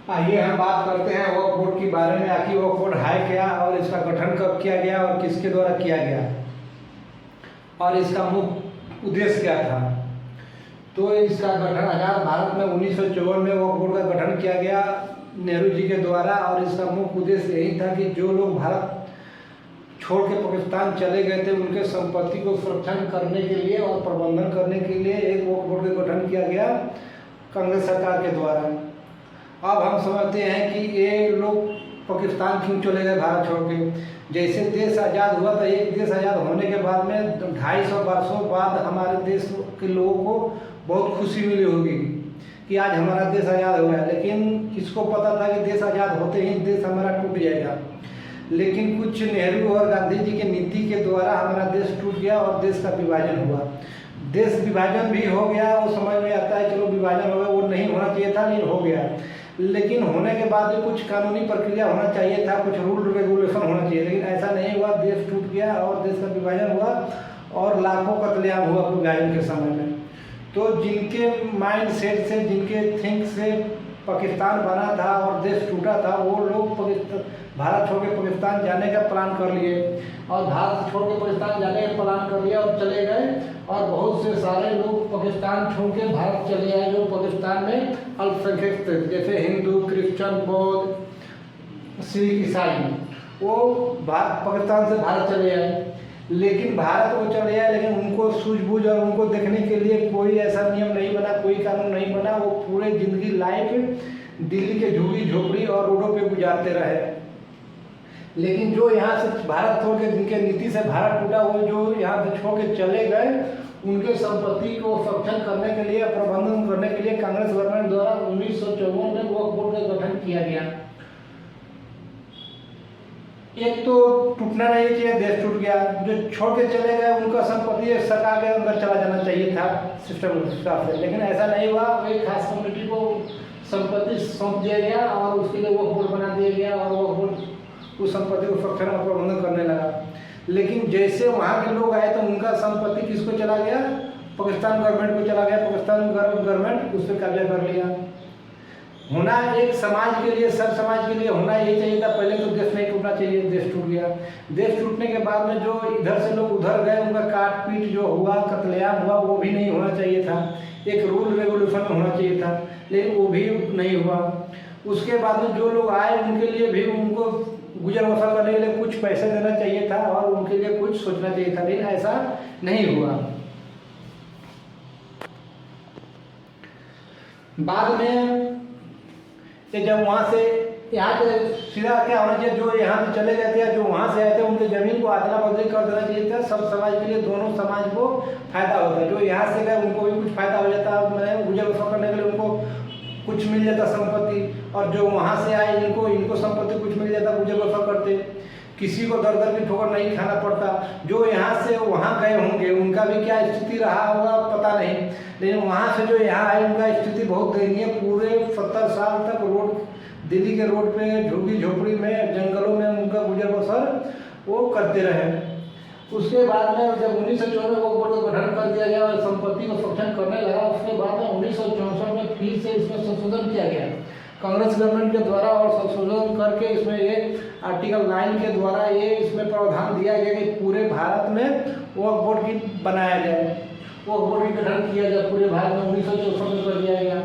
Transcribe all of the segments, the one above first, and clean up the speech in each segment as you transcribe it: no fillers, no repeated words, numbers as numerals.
आइए हम बात करते हैं वक्फ बोर्ड के बारे में। आखिर वक्फ बोर्ड है क्या और इसका गठन कब किया गया और किसके द्वारा किया गया और इसका मुख्य उद्देश्य क्या था। तो इसका गठन आज़ाद भारत में 1954 में वक्फ बोर्ड का गठन किया गया नेहरू जी के द्वारा। और इसका मुख्य उद्देश्य यही था कि जो लोग भारत छोड़ के पाकिस्तान चले गए थे उनके संपत्ति को संरक्षण करने के लिए और प्रबंधन करने के लिए एक वक्फ बोर्ड का गठन किया गया कांग्रेस सरकार के द्वारा। अब हम समझते हैं कि ये लोग पाकिस्तान क्यों चले गए भारत छोड़ के। जैसे देश आज़ाद हुआ था, एक देश आज़ाद होने के बाद में 250 वर्षों बाद हमारे देश के लोगों को बहुत खुशी मिली होगी कि आज हमारा देश आज़ाद हुआ है। लेकिन किसको पता था कि देश आज़ाद होते ही देश हमारा टूट जाएगा। लेकिन कुछ नेहरू और गांधी जी की नीति के द्वारा हमारा देश टूट गया और देश का विभाजन हुआ। देश विभाजन भी हो गया, वो समझ में आता है चलो विभाजन हो गया, वो नहीं होना चाहिए था लेकिन हो गया। लेकिन होने के बाद भी कुछ कानूनी प्रक्रिया होना चाहिए था, कुछ रूल रेगुलेशन होना चाहिए, लेकिन ऐसा नहीं हुआ। देश टूट गया और देश का विभाजन हुआ और लाखों कत्लेआम हुआ विभाजन के समय में। तो जिनके माइंड सेट से, जिनके थिंक से पाकिस्तान बना था और देश टूटा था, वो लोग भारत छोड़ के पाकिस्तान जाने का प्लान कर लिए और भारत छोड़ के पाकिस्तान जाने का प्लान कर लिया और चले गए। और बहुत से सारे लोग पाकिस्तान छोड़ के भारत चले आए जो पाकिस्तान में अल्पसंख्यक थे, जैसे हिंदू, क्रिश्चियन, बौद्ध, सिख, ईसाई। वो पाकिस्तान से भारत चले आए। लेकिन भारत वो चले आए, लेकिन उनको सूझबूझ और उनको देखने के लिए कोई ऐसा नियम नहीं बना, कोई कानून नहीं बना। वो पूरे जिंदगी लाइफ दिल्ली के झुग्गी झोपड़ी और रोडों पे गुजारते रहे। लेकिन जो यहाँ से भारत छोड़ के, जिनके नीति से भारत टूटा, वो जो यहाँ से छोड़ के चले गए, उनके संपत्ति को संरक्षण करने के लिए, प्रबंधन करने के लिए कांग्रेस गवर्नमेंट द्वारा 1954 में वक्फ बोर्ड का गठन किया गया। एक तो टूटना नहीं चाहिए, देश टूट गया। जो छोड़ के चले गए उनका संपत्ति सरकार के अंदर चला जाना चाहिए था सिस्टम हिसाब से, लेकिन ऐसा नहीं हुआ। एक खास कम्युनिटी को संपत्ति सौंप दिया गया और उसके लिए वक्फ बोर्ड बना दिया गया और वक्फ बोर्ड उस संपत्ति को संरक्षण और प्रबंधन करने लगा। लेकिन जैसे वहाँ के लोग आए तो उनका संपत्ति किसको चला गया? पाकिस्तान गवर्नमेंट को चला गया। पाकिस्तान गवर्नमेंट उस पर कब्जा कर लिया। होना एक समाज के लिए, सब समाज के लिए होना यही चाहिए था। पहले तो देश नहीं टूटना चाहिए, देश टूट गया। देश टूटने के बाद में जो इधर से लोग उधर गए, उनका काट पीट जो हुआ, कत्लेआम हुआ, वो भी नहीं होना चाहिए था। एक रूल रेगुलेशन होना चाहिए था, लेकिन वो भी नहीं हुआ। उसके बाद में जो लोग आए उनके लिए भी उनको गुजर बसर करने के लिए कुछ पैसे देना चाहिए था और उनके लिए कुछ सोचना चाहिए था, लेकिन ऐसा नहीं हुआ। बाद में जब वहाँ से यहाँ पे सीधा क्या होना चाहिए, जो यहाँ से चले गए थे, जो वहाँ से आए थे, उनके जमीन को अदला बदली कर देना चाहिए था। सब समाज के लिए, दोनों समाज को फायदा होता। जो यहाँ से गए उनको भी कुछ फायदा हो जाता, गुजर बसर करने के लिए उनको कुछ मिल जाता संपत्ति, और जो वहाँ से आए इनको संपत्ति कुछ मिल जाता, गुजर बसर करते। किसी को दर दर की ठोकर नहीं खाना पड़ता। जो यहाँ से वहाँ गए होंगे उनका भी क्या स्थिति रहा होगा पता नहीं, लेकिन वहाँ से जो यहाँ आए उनका स्थिति बहुत दयनीय। पूरे 70 साल तक दिल्ली के रोड पे, झुग्गी झोपड़ी में, जंगलों में उनका गुजर बसर वो करते रहे। उसके बाद में जब 1954 में वक्फ बोर्ड का गठन कर दिया गया और संपत्ति को संरक्षण करने लगा, उसके बाद में 1964 में फिर से इसमें संशोधन किया गया कांग्रेस गवर्नमेंट के द्वारा। और संशोधन करके इसमें एक आर्टिकल 9 के द्वारा ये इसमें प्रावधान दिया गया कि पूरे भारत में वक्फ बोर्ड की बनाया जाए, वक्फ बोर्ड की गठन किया जाए पूरे भारत में। 1964 में कर दिया गया।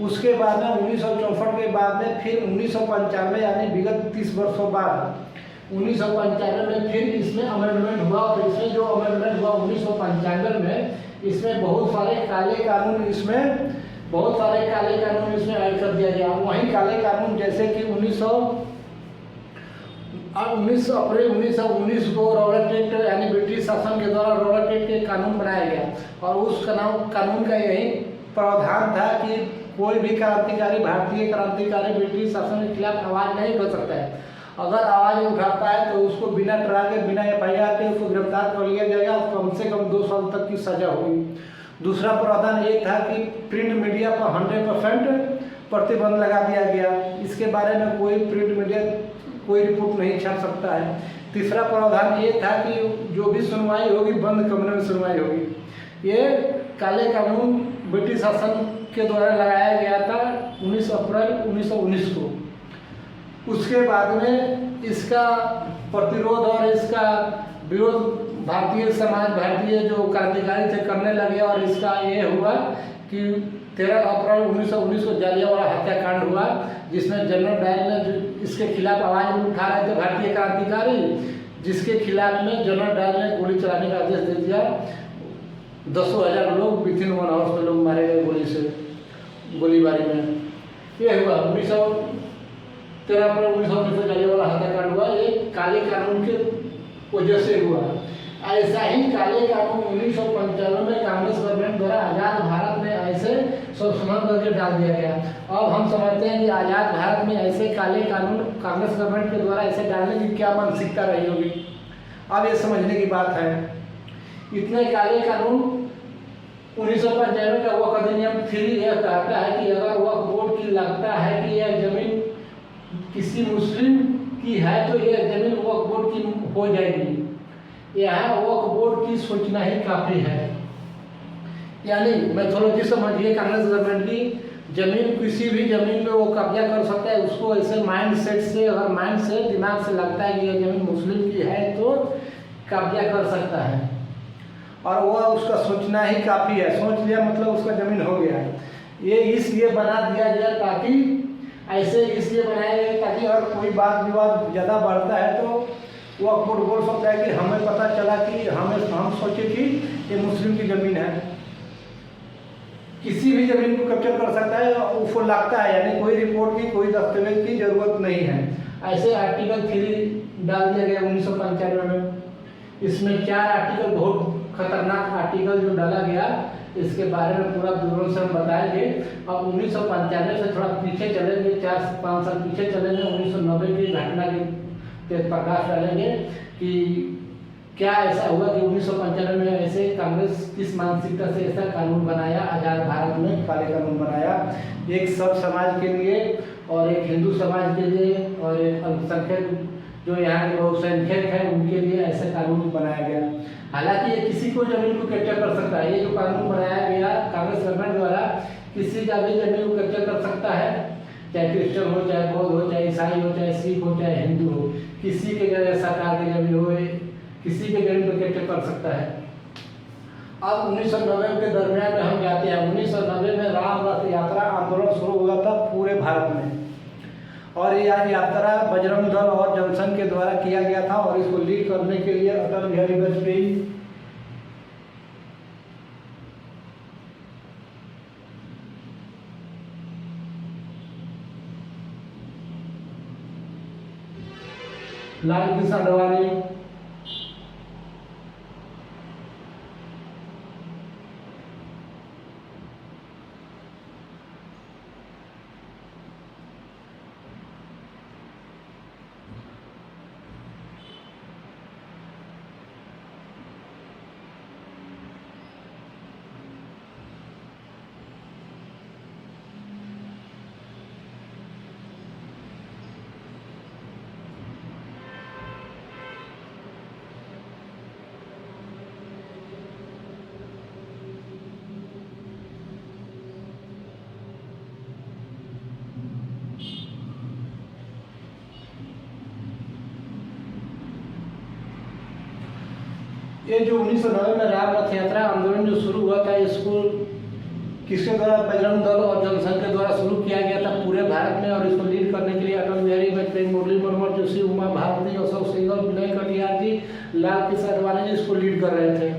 उसके बाद में 1964 के बाद में फिर 1995 यानी विगत 30 वर्षों बाद 1995 में फिर इसमें अमेंडमेंट हुआ। और इसमें जो अमेंडमेंट हुआ 1995 में, इसमें बहुत सारे काले कानून इसमें ऐड कर दिया गया। वहीं काले कानून जैसे कि 19 अप्रैल 1919 को रॉलेट एक्ट यानी ब्रिटिश शासन के द्वारा रॉलेट एक्ट के कानून बनाया गया। और उस कानून का यही प्रावधान था कि कोई भी क्रांतिकारी, भारतीय क्रांतिकारी ब्रिटिश शासन के खिलाफ आवाज़ नहीं उठा सकता है। अगर आवाज़ उठाता है तो उसको बिना ट्रायल के, बिना FIR के उसको गिरफ्तार कर लिया जाएगा, कम से कम 2 साल तक की सजा होगी। दूसरा प्रावधान ये था कि प्रिंट मीडिया पर 100% प्रतिबंध लगा दिया गया। इसके बारे में कोई प्रिंट मीडिया कोई रिपोर्ट नहीं छाप सकता है। तीसरा प्रावधान ये था कि जो भी सुनवाई होगी बंद कमरे में सुनवाई होगी। ये काले कानून ब्रिटिश शासन के द्वारा लगाया गया था 19 अप्रैल 1919 को। उसके बाद में इसका प्रतिरोध और इसका विरोध भारतीय समाज, भारतीय जो क्रांतिकारी थे करने लगे, और इसका ये हुआ कि 13 अप्रैल 1919 को जालियांवाला हत्याकांड हुआ, जिसमें जनरल डायर ने जो इसके खिलाफ आवाज उठा रहे थे भारतीय क्रांतिकारी, जिसके खिलाफ में जनरल डायर ने गोली चलाने का आदेश दे दिया। दसों हजार लोग विथिन 1 आवर्स में लोग मारे गए गोलीबारी में। ये हुआ 13 अप्रैल 1919 को जालियांवाला हत्याकांड हुआ। ये काले कानून के वजह से हुआ। ऐसा ही काले कानून 1995 में कांग्रेस गवर्नमेंट द्वारा आज़ाद भारत में ऐसे संशोधन करके डाल दिया गया। अब हम समझते हैं कि आज़ाद भारत में ऐसे काले कानून कांग्रेस गवर्नमेंट के द्वारा ऐसे डालने की क्या मानसिकता रही होगी। अब ये समझने की बात है, इतने काले कानून 1995 का वक्फ अधिनियम 3 यह कहता है कि अगर वक्फ बोर्ड की लगता है कि यह जमीन किसी मुस्लिम की है तो यह जमीन वक्फ बोर्ड की हो जाएगी। यहाँ वक्फ बोर्ड की सोचना ही काफ़ी है। यानी मैथोलॉजी समझिए, कांग्रेस गवर्नमेंट की जमीन, किसी भी जमीन में वो कब्जा कर सकता है। उसको ऐसे माइंड सेट से, अगर माइंड से दिमाग से लगता है कि यह जमीन मुस्लिम की है तो कब्जा कर सकता है, और वो उसका सोचना ही काफ़ी है। सोच लिया मतलब उसका ज़मीन हो गया। ये इसलिए बना दिया गया ताकि, ऐसे इसलिए बनाया गया ताकि अगर कोई बात विवाद ज़्यादा बढ़ता है तो वो वक्फ बोल सकता है कि हमें पता चला कि हम सोचे कि ये मुस्लिम की ज़मीन है। किसी भी ज़मीन को कैप्चर कर सकता है, उसको लगता है, यानी कोई रिपोर्ट की, कोई दस्तावेज की ज़रूरत नहीं है। ऐसे आर्टिकल 3 डाल दिया गया 1995 में। इसमें 4 आर्टिकल, बहुत खतरनाक आर्टिकल जो डाला गया, इसके बारे में पूरा विवरण से हम बताएंगे। अब 1995 से थोड़ा पीछे चलेंगे, 4 से 5 साल पीछे चलेंगे, 1990 की घटना के प्रकाश डालेंगे कि क्या ऐसा हुआ कि 1995 में ऐसे कांग्रेस किस मानसिकता से ऐसा कानून बनाया, आज़ाद भारत में काले कानून बनाया, एक सब समाज के लिए और एक हिंदू समाज के लिए और एक अल्पसंख्यक जो यहाँ के बहुसंख्यक है उनके लिए ऐसा कानून बनाया गया। हालांकि ये किसी को जमीन को कैप्चर कर सकता है। ये जो कानून बनाया गया कांग्रेस गवर्नमेंट द्वारा, किसी का भी जमीन को कैप्चर कर सकता है, चाहे क्रिश्चियन हो, चाहे बौद्ध हो, चाहे ईसाई हो, चाहे सिख हो, चाहे हिंदू हो। किसी के सरकार की जमीन हो, किसी के जमीन को कैप्चर कर सकता है। अब 1990 के दरमियान में हम जाते हैं। 1990 में राम रथ यात्रा आंदोलन शुरू हुआ था पूरे भारत में, और यह यात्रा बजरंग दल और जनसंघ के द्वारा किया गया था, और इसको लीड करने के लिए अटल बिहारी वाजपेयी लाल कृष्ण आडवाणी, ये जो 1990 में राम रथ यात्रा आंदोलन जो शुरू हुआ था, इसको किसके द्वारा, बजरंग दल और जनसंघ के द्वारा शुरू किया गया था पूरे भारत में। और इसको लीड करने के लिए अटल बिहारी वाजपेयी, मुरली मनोहर जोशी, उमा भारती, अशोक सिंघल, विनय कटियार जी, लाल कृष्ण आडवाणी जी इसको लीड कर रहे थे।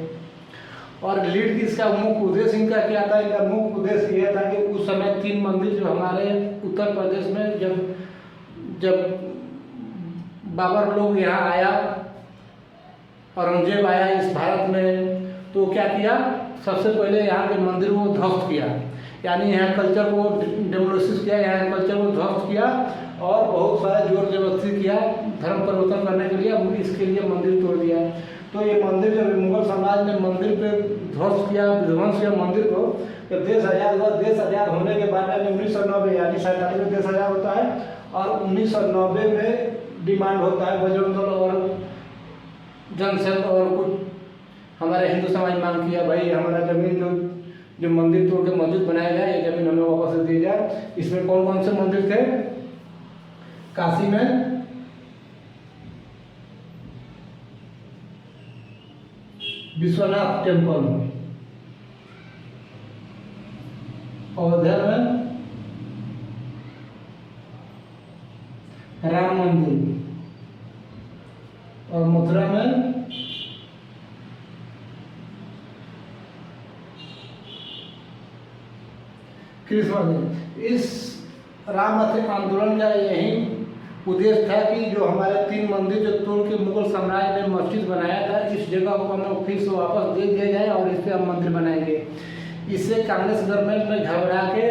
और लीड की इसका मुख्य उद्देश्य इनका क्या था? इनका मुख्य उद्देश्य यह था कि उस समय 3 मंदिर जो हमारे उत्तर प्रदेश में जब बाबर लोग यहाँ आया, औरंगजेब आया इस भारत में, तो क्या किया, सबसे पहले यहाँ के मंदिर को ध्वस्त किया, यानी यहाँ कल्चर को डेमोलिश किया, यहाँ कल्चर को ध्वस्त किया और बहुत सारा जोर जबरदस्ती किया धर्म परिवर्तन करने के लिए, इसके लिए मंदिर तोड़ दिया। तो ये मंदिर जब मुगल साम्राज्य ने मंदिर पे ध्वस्त किया, विध्वंस किया मंदिर को, जब देश आज़ाद हुआ, देश आज़ाद होने के बाद 1990 यानी 47 में देश आज़ाद होता है, और 1990 में डिमांड होता है बजरंग दल और जनसंघ और कुछ हमारे हिंदू समाज मांग किया, भाई हमारा जमीन जो जो मंदिर तोड़ के मस्जिद बनाया गया, ये जमीन हमें वापस दे दी जाए। इसमें कौन कौन से मंदिर थे? काशी में विश्वनाथ टेम्पल, अयोध्या में राम मंदिर, और मथुरा में कृष्ण मंदिर। इस राम रथ आंदोलन का यही उद्देश्य था कि जो हमारे 3 मंदिर जो तोड़ के मुगल साम्राज्य ने मस्जिद बनाया था, इस जगह को हमें फिर से वापस दे दिया जाए और इस पर हम मंदिर बनाएंगे। इससे कांग्रेस गवर्नमेंट में घबरा के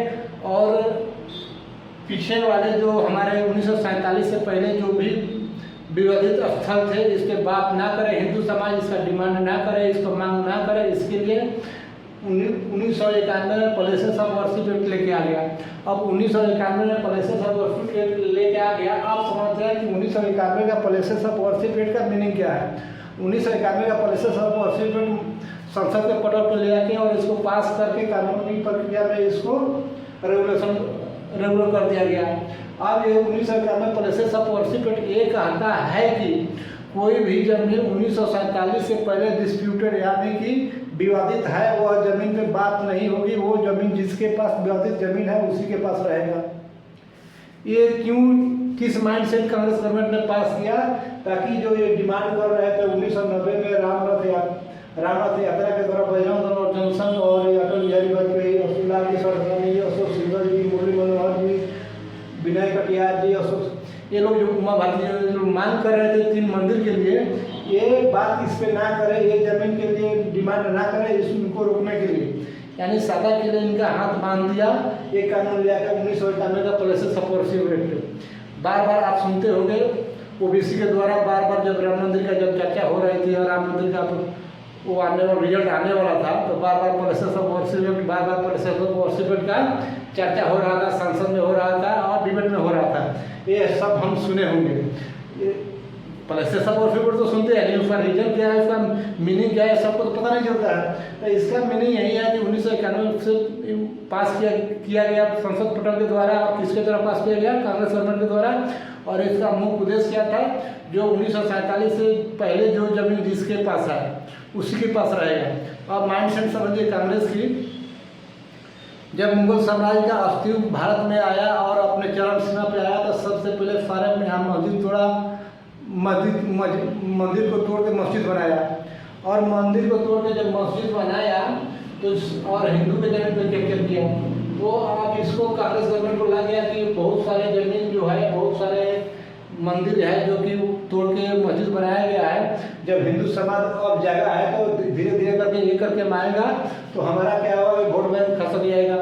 और पीछे वाले जो हमारे 1947 से पहले जो भी विवादित स्थल थे, इस पर बात ना करे, हिंदू समाज इसका डिमांड ना करे, इसको मांग ना करे, इसके लिए 1991 में पैलेसेस ऑफ वर्शिप एक्ट लेके आ गया। अब 1991 में पैलेसेस ऑफ वर्शिप एक्ट लेके आ गया। आप समझते हैं कि 1991 का पैलेसेस ऑफ वर्शिप एक्ट का मीनिंग क्या है? 1991 का पैलेसेस ऑफ वर्शिप एक्ट संसद के पटल पर ले आके और इसको पास करके कानूनी प्रक्रिया में इसको रेगुलर कर दिया गया। अब ये 1991 पैलेसेस ऑफ वर्शिप एक्ट ये कहता है कि कोई भी जमीन 1947 से पहले डिस्प्यूटेड यानी कि विवादित है, वह जमीन पे बात नहीं होगी। वो जमीन जिसके पास विवादित जमीन है उसी के पास रहेगा। ये क्यों, किस माइंडसेट कांग्रेस गवर्नमेंट ने पास किया? ताकि जो ये डिमांड कर रहे थे 1990 में राम रथ यात्रा के द्वारा बजरंग दल और जनसंघ और अटल बिहारी वाजपेयी, लाल जी, अशोक सिंघल जी, मुरली मनोहर जी, विनय कटियार जी, अशोक, ये लोग जो उमा भारती जो मांग कर रहे थे 3 मंदिर के लिए, ये बात इस पे ना करे, ये जमीन के लिए डिमांड ना करे, इसको रोकने के लिए यानी सदा के लिए इनका हाथ बांध दिया। ये कानून लिया गया 1991 का पैलेसेस ऑफ वर्शिप एक्ट। बार बार आप सुनते होंगे ओबीसी के द्वारा बार बार जब राम मंदिर का जब चर्चा हो रही थी और राम मंदिर का वो आने वाला रिजल्ट आने वाला था, तो बार बार पैलेसेस ऑफ वर्शिप एक्ट, बार बार पैलेसेस ऑफ वर्शिप एक्ट का चर्चा हो रहा था, संसद में हो रहा था और डिबेट में हो रहा था। ये सब हम सुने होंगे। पैलेसेस ऑफ वर्शिप एक्ट तो सुनते हैं, लेकिन उसका रीजन क्या है, उसका मीनिंग क्या है, सबको तो पता नहीं चलता है। तो इसका मीनिंग यही है कि 1991 से पास किया गया संसद पटल के द्वारा। और किसके द्वारा पास किया गया? कांग्रेस गवर्नमेंट के द्वारा। और इसका मुख्य उद्देश्य क्या था? जो 1947 से पहले जो जमीन जिसके पास है उसी के पास रहेगा। अब माइंड सेट समझिए कांग्रेस की, जब मुगल साम्राज्य का अस्तित्व भारत में आया और अपने चरम सीमा पे आया, तो सबसे पहले सारे में हम मस्जिद तोड़ा, मंदिर को तोड़ के मस्जिद बनाया। और मंदिर को तोड़ के जब मस्जिद बनाया तो और हिंदू के जमीन पर कैप्चर किया। तो अब इसको कांग्रेस गवर्नमेंट को लग गया कि बहुत सारे जमीन जो है, बहुत सारे मंदिर है जो कि तोड़ के मस्जिद बनाया गया है। जब हिंदू समाज अब जगह है तो धीरे धीरे करके ये करके मारेगा, तो हमारा क्या होगा, वोट बैंक खसक जाएगा।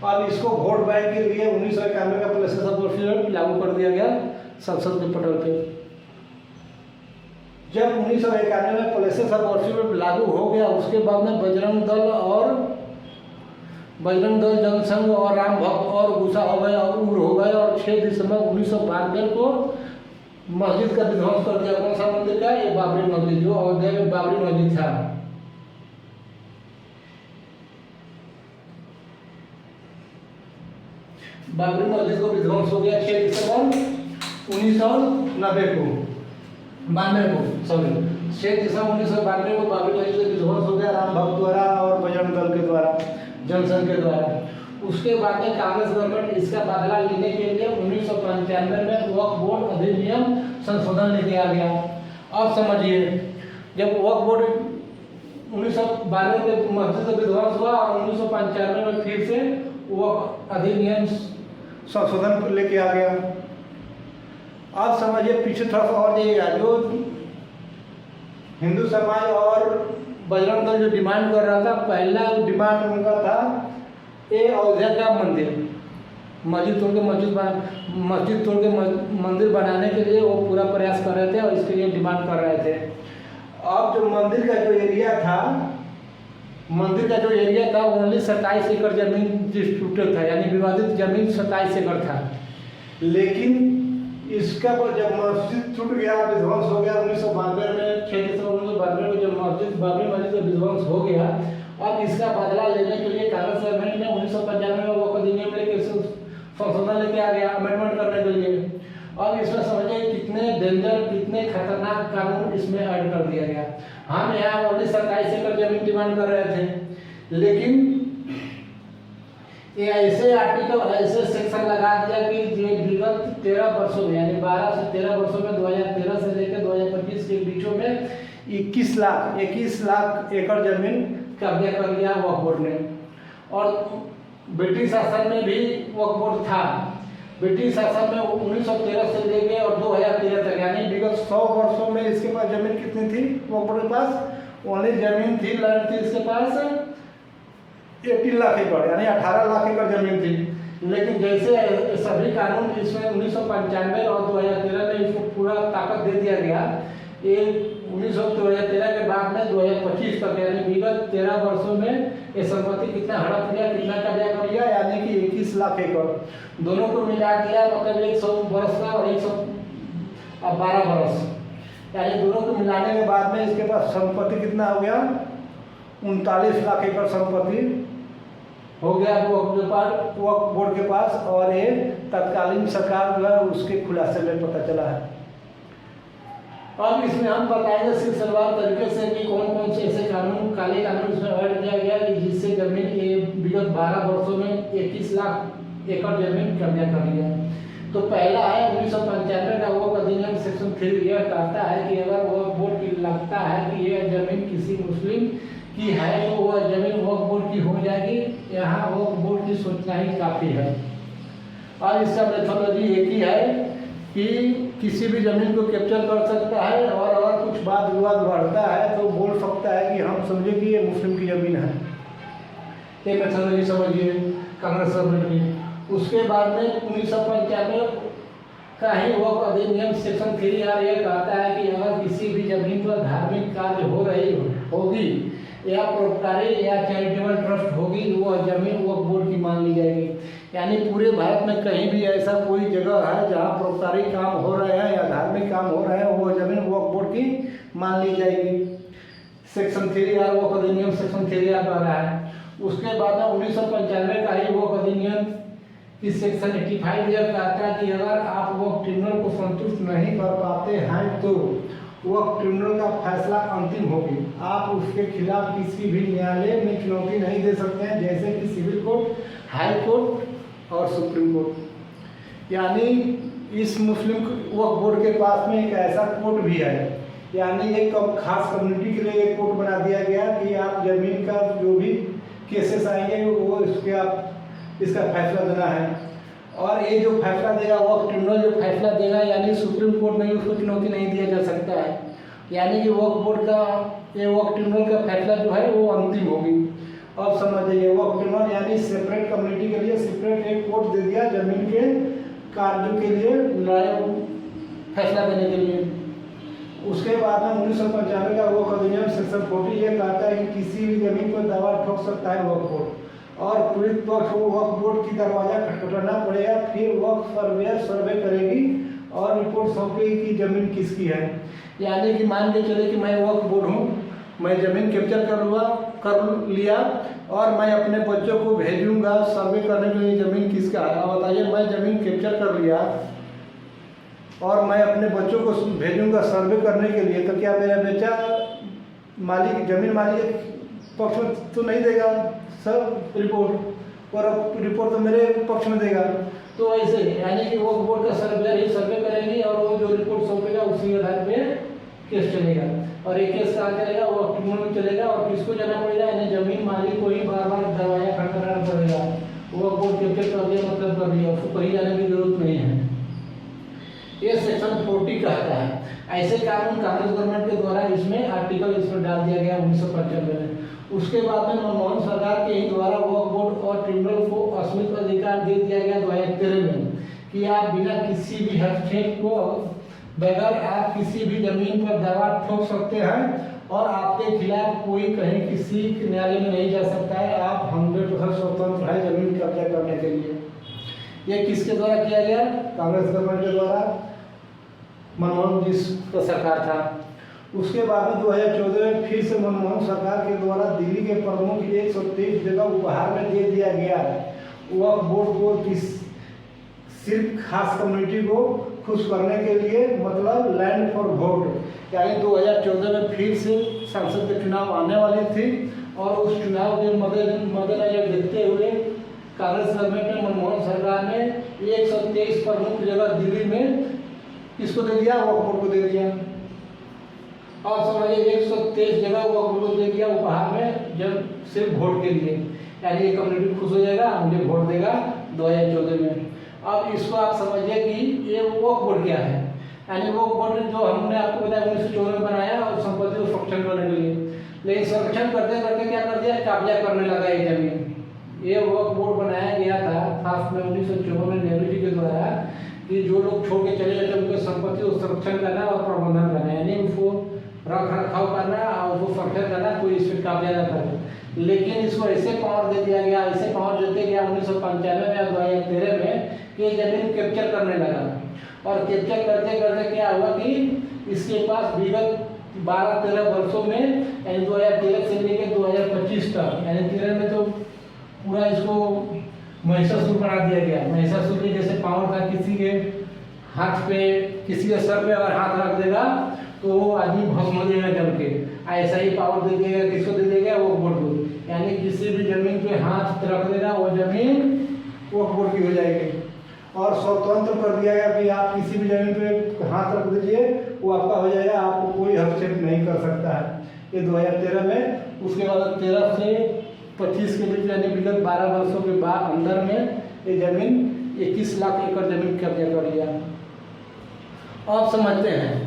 अब इसको वोट बैंक के लिए 1991 का पैलेसेस ऑफ वर्शिप एक्ट लागू कर दिया गया संसद के पटल पे। जब 1991 में पैलेसेस ऑफ वर्शिप एक्ट लागू हो गया, उसके बाद में बजरंग दल, जनसंघ और राम भक्त और गुस्सा हो गए और उग्र हो गए और 6 दिसंबर 1992 को मस्जिद का विध्वंस कर दिया। कौन सा मंदिर का? ये बाबरी मस्जिद, जो अयोध्या में बाबरी मस्जिद था। बाबरी मस्जिद को विध्वंस हो गया 6 दिसंबर 1992 को, 6 दिसंबर 1992 को बाबरी मस्जिद का विध्वंस हो गया राम भक्त द्वारा और बजरंग दल के द्वारा, जनसंघ के द्वारा। उसके बाद में कांग्रेस गवर्नमेंट इसका बदला लेने के लिए 1995 में वक्फ बोर्ड अधिनियम संशोधन लेके आ गया। अब समझिए, जब वक्फ बोर्ड 1992 में मस्जिद का विध्वंस हुआ और 1995 में फिर से वक्फ अधिनियम संशोधन लेके आ गया। अब समझिए, पीछे थोड़ा सा और जाइएगा, जो हिंदू समाज और बजरंग दल जो डिमांड कर रहा था, पहला डिमांड उनका था ये अयोध्या का मस्जिद तोड़ के मंदिर बनाने के लिए वो पूरा प्रयास कर रहे थे और इसके लिए डिमांड कर रहे थे। अब जो मंदिर का जो एरिया था ओनली 27 एकड़ जमीन डिस्प्यूटेड था, यानी विवादित जमीन 27 एकड़ था। लेकिन इसका जब मस्जिद टूट गया, विध्वंस हो गया 1992 में, 6 दिसंबर 1992 में जब बाबरी मस्जिद का विध्वंस हो गया, अब इसका बदला लेने के लिए कांग्रेस गवर्नमेंट ने 1995 में वो अधिनियम लेके संशोधन लेके आ गया अमेंडमेंट करने के लिए। अब इसमें समझिए कितने डेंजर कितने खतरनाक कानून इसमें ऐड कर दिया गया। हम यहाँ ओनली 27 एकड़ जमीन डिमांड कर रहे थे, लेकिन ये ऐसे आर्टिकल ऐसे सेक्शन लगा दिया कि जो विगत 13 वर्षों में यानी 12 से 13 वर्षों में 2013 से लेकर 2025 के बीचों में 21 लाख एकड़ जमीन कब्जा कर लिया वक्फ बोर्ड ने। और ब्रिटिश शासन में भी वक्फ बोर्ड था। ब्रिटिश शासन में 1913 से लेके और 2013 तक यानी विगत 100 वर्षों में इसके पास जमीन कितनी थी वक्फ बोर्ड के पास? ओनली जमीन थी लैंड थी इसके पास 18 लाख एकड़ यानी 18 लाख एकड़ जमीन थी। लेकिन जैसे सभी कानून इसमें 1995 और 2013 में इसको पूरा ताकत दे दिया गया। ये 2013 के बाद में 2025 तक यानी विगत 13 वर्षों में ये संपत्ति कितना हड़प लिया कितना कब्जा कर लिया यानी कि 21 लाख एकड़ दोनों को मिला दिया, मतलब 100 वर्ष का और 112 वर्ष यानी दोनों को मिलाने के बाद में इसके पास संपत्ति कितना हो गया? 39 लाख एकड़ संपत्ति हो गया वक्फ बोर्ड के पास। और ये तत्कालीन सरकार जो है उसके खुलासे में पता चला है। अब इसमें हम बताएंगे सिलसिलेवार तरीके से कि कौन कौन से ऐसे कानून काले कानून इसमें ऐड किया गया कि जिससे जमीन ये विगत 12 वर्षों में 21 लाख एकड़ जमीन कब्जा कर लिया। तो पहला है 1995 का वो अधिनियम सेक्शन 3 यह कहता है कि अगर वक्फ बोर्ड की लगता है कि यह जमीन किसी मुस्लिम की है तो वह जमीन वक्फ बोर्ड की हो जाएगी। यहाँ वक्फ बोर्ड की सूचना ही काफ़ी है। और इसका मेथोडोलॉजी एक ही है कि किसी भी जमीन को कैप्चर कर सकता है और अगर कुछ वाद विवाद बढ़ता है तो बोल सकता है कि हम समझे कि ये मुस्लिम की जमीन है। ये मेथोडोलॉजी समझिए कांग्रेस गवर्नमेंट की। उसके बाद में 1995 का ही वक्फ अधिनियम सेक्शन 3R यह कहता है कि अगर किसी भी जमीन पर धार्मिक कार्य हो रही होगी या परोपकारी या चैरिटेबल ट्रस्ट होगी तो वह जमीन वक्फ बोर्ड की मान ली जाएगी। यानी पूरे भारत में कहीं भी ऐसा कोई जगह है जहाँ परोपकारी काम हो रहे हैं या धार्मिक काम हो रहे हैं वो जमीन वक्फ बोर्ड की मान ली जाएगी। सेक्शन 3R वक्फ अधिनियम सेक्शन 3R कह रहा है। उसके बाद में 1995 का ही वक्फ अधिनियम की सेक्शन 85 यह कहता है कि अगर आप वक्फ ट्रिब्यूनल को संतुष्ट नहीं कर पाते हैं तो वक्फ ट्रिब्यूनल का फैसला अंतिम होगी। आप उसके खिलाफ किसी भी न्यायालय में चुनौती नहीं दे सकते हैं, जैसे कि सिविल कोर्ट, हाई कोर्ट और सुप्रीम कोर्ट। यानी इस मुस्लिम वक्फ बोर्ड के पास में एक ऐसा कोर्ट भी है, यानी एक खास कम्युनिटी के लिए एक कोर्ट बना दिया गया कि आप जमीन का जो भी केसेस आएंगे वो इसका फैसला देना है। और ये जो फैसला देगा वक्फ ट्रिब्यूनल जो फैसला देगा यानी सुप्रीम कोर्ट में उसको चुनौती नहीं दिया जा सकता है। यानी कि वक्फ बोर्ड का ये वक्फ ट्रिब्यूनल का फैसला जो है वो अंतिम होगी। अब समझिए वक्फ ट्रिब्यूनल यानी सेपरेट कम्युनिटी के लिए सेपरेट एक कोर्ट दे दिया जमीन के कार्यों के लिए फैसला देने के लिए। उसके बाद में 1995 का वक्फ अधिनियम सेक्शन 40 ये कहता है कि किसी भी जमीन पर दावा ठोक सकता है वक्फ बोर्ड और पीड़ित पक्ष को वक्फ बोर्ड की दरवाजा खटखटाना पड़ेगा। फिर वक्फ सर्वेयर सर्वे करेगी और रिपोर्ट सौंपेगी कि जमीन किसकी है। यानी कि मान के चले कि मैं वक्फ बोर्ड हूँ, मैं ज़मीन कैप्चर कर लिया और मैं अपने बच्चों को भेजूंगा सर्वे करने के लिए ज़मीन किसका है। अब बताइए मैं ज़मीन कैप्चर कर लिया और मैं अपने बच्चों को भेजूंगा सर्वे करने के लिए, तो क्या मेरा बेटा मालिक जमीन मालिक पक्ष में तो नहीं देगा सब रिपोर्ट, और रिपोर्ट तो मेरे पक्ष में देगा। तो ऐसे यानी कि वो बोर्ड का सर्वेयर ही सर्वे करेंगे और वो जो रिपोर्ट सौंपेगा उसी आधार पे केस चलेगा। और एक केस कहाँ चलेगा वो ट्रिब्यूनल में चलेगा और किसको जाना पड़ेगा यानी जमीन मालिक को ही बार बार दरवाजा खटखटाना पड़ेगा। वो बोर्ड कैप्चर कर दिया मतलब कर दिया, उसको कहीं जाने की जरूरत नहीं है। ये सेक्शन 40 कहता है। ऐसे कानून कांग्रेस गवर्नमेंट के द्वारा इसमें आर्टिकल इसमें डाल दिया गया 1995 में। उसके बाद में मनमोहन सरकार के ही द्वारा वक्फ बोर्ड और ट्रिब्यूनल को अस्मित अधिकार दे दिया गया 2013 में कि आप बिना किसी भी हस्तक्षेप को बगैर आप किसी भी जमीन पर दावा ठोक सकते हैं और आपके खिलाफ कोई कहीं किसी न्यायालय में नहीं जा सकता है। आप 100% स्वतंत्र है जमीन कब्जा करने के लिए। ये किसके द्वारा किया गया? कांग्रेस गवर्नमेंट के द्वारा, मनमोहन जी का सरकार था। उसके बाद में 2014 में फिर से मनमोहन सरकार के द्वारा दिल्ली के प्रमुख 123 जगह उपहार में दे दिया गया है। वह बोर्ड को सिर्फ खास कम्युनिटी को खुश करने के लिए, मतलब लैंड फॉर वोट, यानी 2014 में फिर से संसद के चुनाव आने वाली थी और उस चुनाव के मद्देनजर देखते हुए कांग्रेस गवर्नमेंट ने, मनमोहन सरकार ने 123 प्रमुख जगह दिल्ली में किसको दे दिया, वक्फ बोर्ड को दे दिया। और समझिए 123 जगह वक्फ बोर्ड को दे दिया उपहार में, जब सिर्फ वोट के लिए, यानी ये कम्युनिटी खुश हो जाएगा, मुझे वोट देगा 2014 में। अब इसको आप समझिए कि ये वक्फ बोर्ड क्या है, यानी वक्फ बोर्ड जो हमने आपको बताया 1914 में बनाया और संपत्ति को संरक्षण करने के लिए, लेकिन संरक्षण करते करते क्या कर दिया, कब्जा करने लगा ये जमीन। ये वक्फ बोर्ड बनाया गया था खास में 1954 में नेहरू जी के द्वारा कि जो लोग छोड़ के चले जाते उनके संपत्ति को संरक्षण करना और प्रबंधन करना, यानी उनको रख रखाव करना और उसको संरक्षण करना, कोई इस पर कब्जा न करे। लेकिन इसको ऐसे पावर दे दिया गया, ऐसे पावर देते गया 1995 में या 2013 में कि जमीन कैप्चर करने लगा। और कैप्चर करते करते क्या हुआ कि इसके पास विगत 12-13 वर्षों में, यानी 2013 से लेकर 2025 तक, यानी 13 में तो पूरा इसको महिषासुर बना दिया गया। महिषासुर के जैसे पावर था, किसी के हाथ पे, किसी के सर पे अगर हाथ रख देगा तो वो आदमी भस्म हो जाएगा जम के, ऐसा ही पावर दे देगा, किसको दे देगा, वो बोर्ड को, यानी किसी भी जमीन पे हाथ रख देगा वो जमीन वो बोर्ड की हो जाएगी। और स्वतंत्र कर दिया गया कि आप किसी भी जमीन पे हाथ रख दीजिए, वो आपका हो जाएगा, आपको कोई हस्तक्षेप नहीं कर सकता है। ये 2013 में। उसके बाद 13 से 25 के बीच, यानी विगत 12 वर्षों के बाद अंदर में ये जमीन 21 लाख एकड़ जमीन कब्जा कर लिया। आप समझते हैं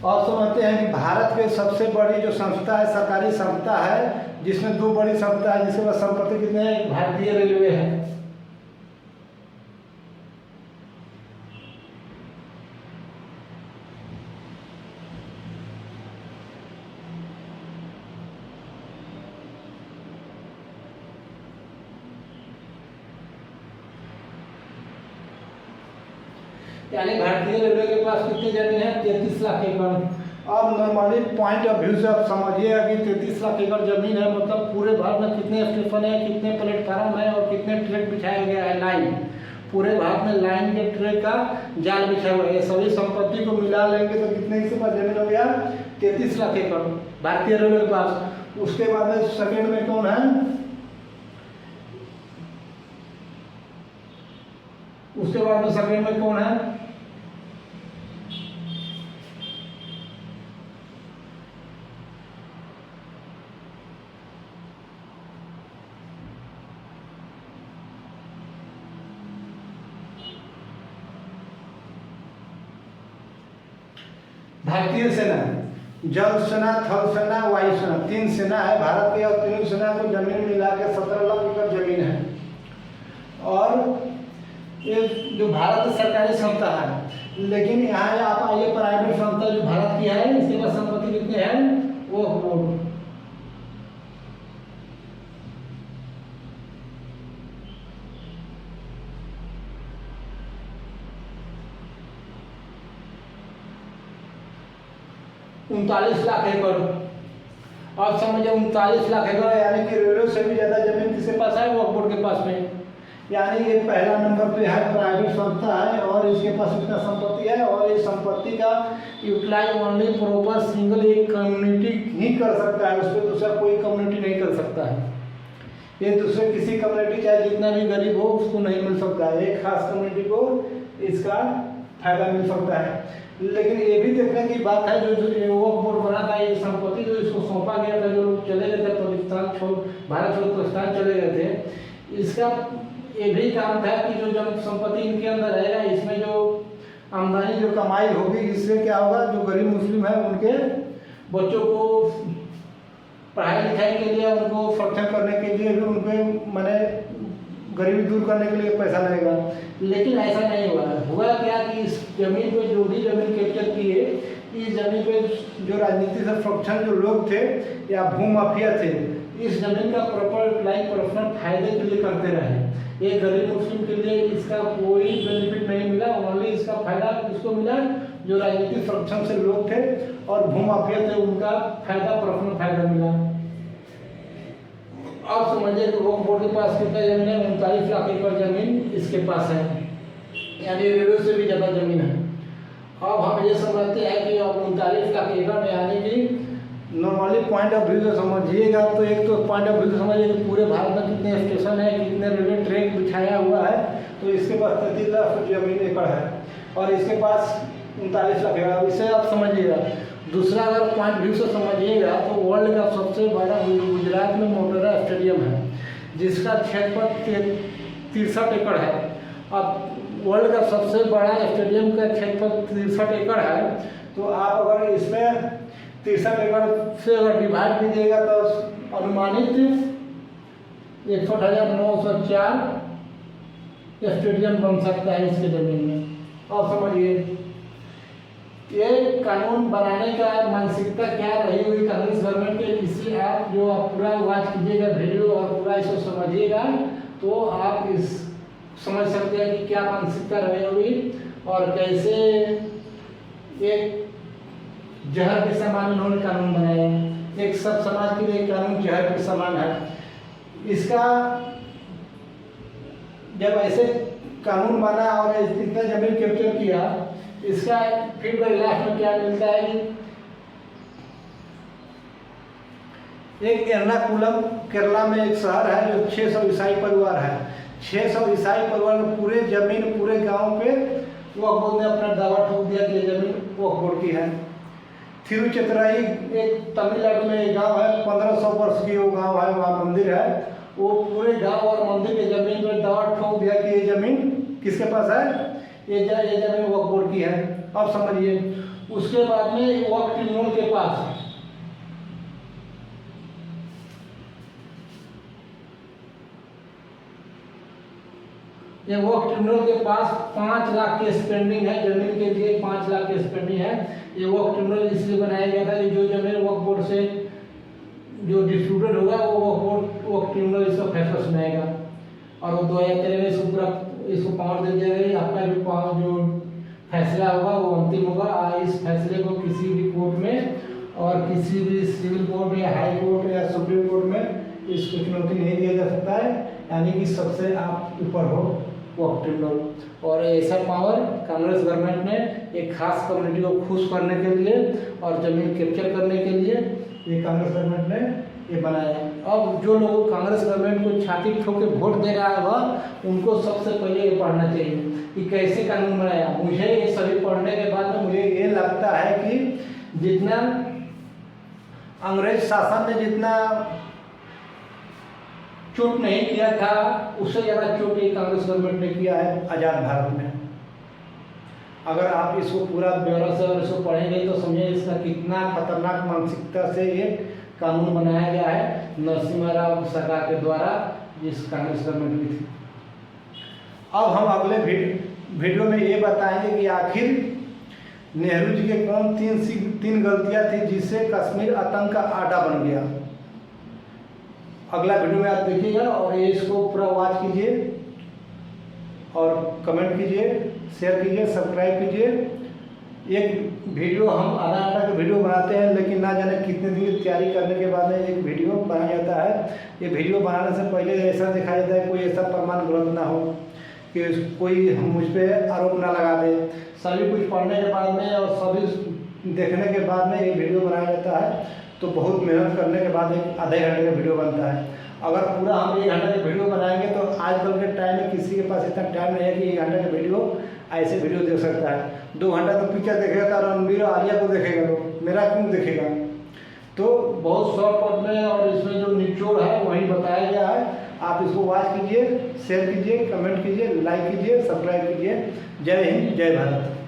और समझते हैं कि भारत के सबसे बड़ी जो संस्था है, सरकारी संस्था है, जिसमें दो बड़ी संस्था है, जिसके पास संपत्ति कितने हैं, भारतीय रेलवे है। यानी भारतीय रेलवे के पास कितनी जमीन है, 33 लाख एकड़। अब नॉर्मली पॉइंट ऑफ व्यू से आप समझिएगा कि 33 लाख एकड़ जमीन है, मतलब पूरे भारत में कितने स्टेशन है, कितने प्लेटफार्म है और कितने ट्रैक बिछाया गया है, लाइन, पूरे भारत में लाइन के ट्रैक का जाल बिछा हुआ है। सभी संपत्ति को मिला लेंगे तो कितने के पास जमीन हो गया, 33 लाख एकड़ भारतीय रेलवे के पास। उसके बाद में सेकेंड में कौन है, उसके बाद में सेकेंड में कौन है, भारतीय सेना। जल सेना, थल सेना, वायु सेना, 3 सेना है भारत की, और तीनों सेना को जमीन मिला के 17 लाख एकड़ जमीन है। और ये जो भारत सरकारी संस्था है, लेकिन यहाँ आप आइए प्राइवेट संस्था जो भारत की है, इसके पास संपत्ति कितनी है, वो बोर्ड। उनतालीस लाख एकड़। आप समझे 39 लाख एकड़, यानी कि रेलवे से भी ज्यादा जमीन किसके पास है, वक्फ बोर्ड के पास में। यानी ये पहला नंबर पे है, प्राइवेट संस्था है और इसके पास इतना संपत्ति है, और ये संपत्ति का यूटिलाइज ओनली प्रॉपर सिंगल एक कम्युनिटी ही कर सकता है, उस पर दूसरा कोई कम्युनिटी नहीं कर सकता है। ये दूसरे किसी कम्युनिटी चाहे जितना भी गरीब हो उसको नहीं मिल सकता है, एक खास कम्युनिटी को इसका फायदा मिल सकता है। लेकिन ये भी देखने की बात है, जो वक्फ बोर्ड बना था, ये संपत्ति जो इसको सौंपा गया था, जो लोग चले गए थे पाकिस्तान छोड़, भारत छोड़ पाकिस्तान चले गए थे, इसका ये भी काम था कि जो जब संपत्ति इनके अंदर रहेगा, इसमें जो आमदनी जो कमाई होगी, इससे क्या होगा, जो गरीब मुस्लिम है उनके बच्चों को पढ़ाई लिखाई के लिए, उनको संरक्षण करने के लिए भी उनके मैंने गरीबी दूर करने के लिए पैसा लगेगा। लेकिन ऐसा नहीं हुआ। हुआ क्या कि इस जमीन पे जो भी जमीन कैप्चर किए, इस जमीन पे जो राजनीति से सक्षम जो लोग थे या भूमाफिया थे, इस जमीन का प्रॉपर अप्लाई पर्सनल फायदे के लिए करते रहे। एक गरीब मुस्लिम के लिए इसका कोई बेनिफिट नहीं मिला, ओनली इसका फायदा किसको मिला, जो राजनीतिक सक्षम से लोग थे और भूमाफिया थे, उनका फायदा पर्सनल फायदा मिला। अब समझिए कि वक्फ बोर्ड के पास कितना जमीन है, 39 लाख एकड़ जमीन इसके पास है, यानी रेलवे से भी ज़्यादा जमीन है। अब हम ये समझते हैं कि अब 39 लाख एकड़ में यानी कि नॉर्मली पॉइंट ऑफ व्यू से समझिएगा तो एक तो पॉइंट ऑफ व्यू से समझिए कि पूरे भारत में कितने स्टेशन है, कितने रेलवे ट्रैक बिछाया हुआ है, तो इसके पास 33 लाख जमीन एकड़ है और इसके पास 39 लाख एकड़। इसे आप समझिएगा। दूसरा अगर पॉइंट व्यू से समझिएगा तो वर्ल्ड का सबसे बड़ा गुजरात में मोटेरा स्टेडियम है, जिसका क्षेत्रफल 63 एकड़ है। अब वर्ल्ड का सबसे बड़ा स्टेडियम का क्षेत्रफल 63 एकड़ है, तो आप अगर इसमें 63 एकड़ से अगर डिवाइड कीजिएगा तो अनुमानित 61,904 स्टेडियम बन सकता है इसके जमीन में। और समझिए ये कानून बनाने का मानसिकता क्या रही हुई कांग्रेस गवर्नमेंट के, इसी आप जो आप पूरा वॉच कीजिएगा वीडियो और पूरा इसको समझिएगा तो आप इस समझ सकते हैं कि क्या मानसिकता रही होगी और कैसे एक जहर के समान इन्होंने कानून बनाया। एक सब समाज के लिए कानून जहर के समान है। इसका जब ऐसे कानून बना और इतना जमीन कैप्चर किया, इसका फीडबैक लास्ट में क्या मिलता है कि एक एर्नाकुलम केरला में एक शहर है जो 600 ईसाई परिवार है। 600 ईसाई परिवार पूरे जमीन पूरे गांव पे वक्फ बोर्ड ने अपना दावा ठोक दिया कि ये जमीन वक्फ बोर्ड की है। तिरुचितराई एक तमिलनाडु में एक गांव है, 1500 वर्ष की वो गांव है, वहाँ मंदिर है। वो पूरे गांव और मंदिर की जमीन पर दावा ठोक दिया कि ये जमीन किसके पास है, ये जमीन वक्फ बोर्ड की है। अब समझिए उसके बाद में वक्फ ट्रिब्यूनल के पास ये वक्फ ट्रिब्यूनल के पास 5 लाख की स्पेंडिंग है जमीन के लिए, 5 लाख की स्पेंडिंग है। ये वक्फ ट्रिब्यूनल इसलिए बनाया गया था कि जो जमीन वक्फ बोर्ड से जो डिस्ट्रीब्यूटेड होगा वो वक्फ ट्रिब्यूनल इसका फैसला सुनाएगा और वो 2013 में इसको पूरा इसको पावर दे दिया गया। आपका जो फैसला होगा वो अंतिम होगा। इस फैसले को किसी भी कोर्ट में और किसी भी सिविल कोर्ट या हाई कोर्ट या सुप्रीम कोर्ट में इसको चुनौती नहीं दिया जा सकता है, यानी कि सबसे आप ऊपर हो वक्फ ट्रिब्यूनल। और ऐसा पावर कांग्रेस गवर्नमेंट ने एक खास कम्युनिटी को खुश करने के लिए और जमीन कैप्चर करने के लिए ये कांग्रेस गवर्नमेंट ने ये बनाया। अब जो लोग कांग्रेस गवर्नमेंट को छाती ठोक के वोट दे रहा है उनको सबसे पहले ये पढ़ना चाहिए कि कैसे कानून बनाया। मुझे ये सभी पढ़ने के बाद में मुझे ये लगता है कि जितना अंग्रेज शासन ने जितना चोट नहीं किया था उससे ज़्यादा चोट ये कांग्रेस गवर्नमेंट ने किया है आज़ाद भारत में। अगर आप इसको पूरा ब्यौरा से और इसको पढ़ेंगे तो समझिए इसका कितना खतरनाक मानसिकता से ये कानून बनाया गया है नरसिम्हा राव सरकार के द्वारा, जिस कांग्रेस गवर्नमेंट की थी। अब हम अगले वीडियो में ये बताएंगे कि आखिर नेहरू जी के कौन तीन गलतियां थी जिससे कश्मीर आतंक का अड्डा बन गया। अगला वीडियो में आप देखिएगा और ये इसको पूरा वॉच कीजिए और कमेंट कीजिए, शेयर कीजिए, सब्सक्राइब कीजिए। एक वीडियो हम आधा घंटा का वीडियो बनाते हैं, लेकिन ना जाने कितने दिन की तैयारी करने के बाद में एक वीडियो बनाया जाता है। ये वीडियो बनाने से पहले ऐसा दिखाया जाता है कोई ऐसा प्रमाण गलत ना हो कि कोई मुझ पर आरोप ना लगा दे। सभी कुछ पढ़ने के बाद में और सभी देखने के बाद में ये वीडियो बनाया जाता है। तो बहुत मेहनत करने के बाद एक आधे घंटे का वीडियो बनता है। अगर पूरा हम 1 घंटे का वीडियो बनाएंगे तो आजकल के टाइम में किसी के पास इतना टाइम नहीं है कि 1 घंटे का वीडियो ऐसे वीडियो देख सकता है। 2 घंटा तो पिक्चर देखेगा तो रणबीर आलिया को देखेगा, तो मेरा क्यों देखेगा। तो बहुत शॉर्ट में और इसमें जो निचोड़ है वही बताया गया है। आप इसको वॉच कीजिए, शेयर कीजिए, कमेंट कीजिए, लाइक कीजिए, सब्सक्राइब कीजिए। जय हिंद, जय भारत।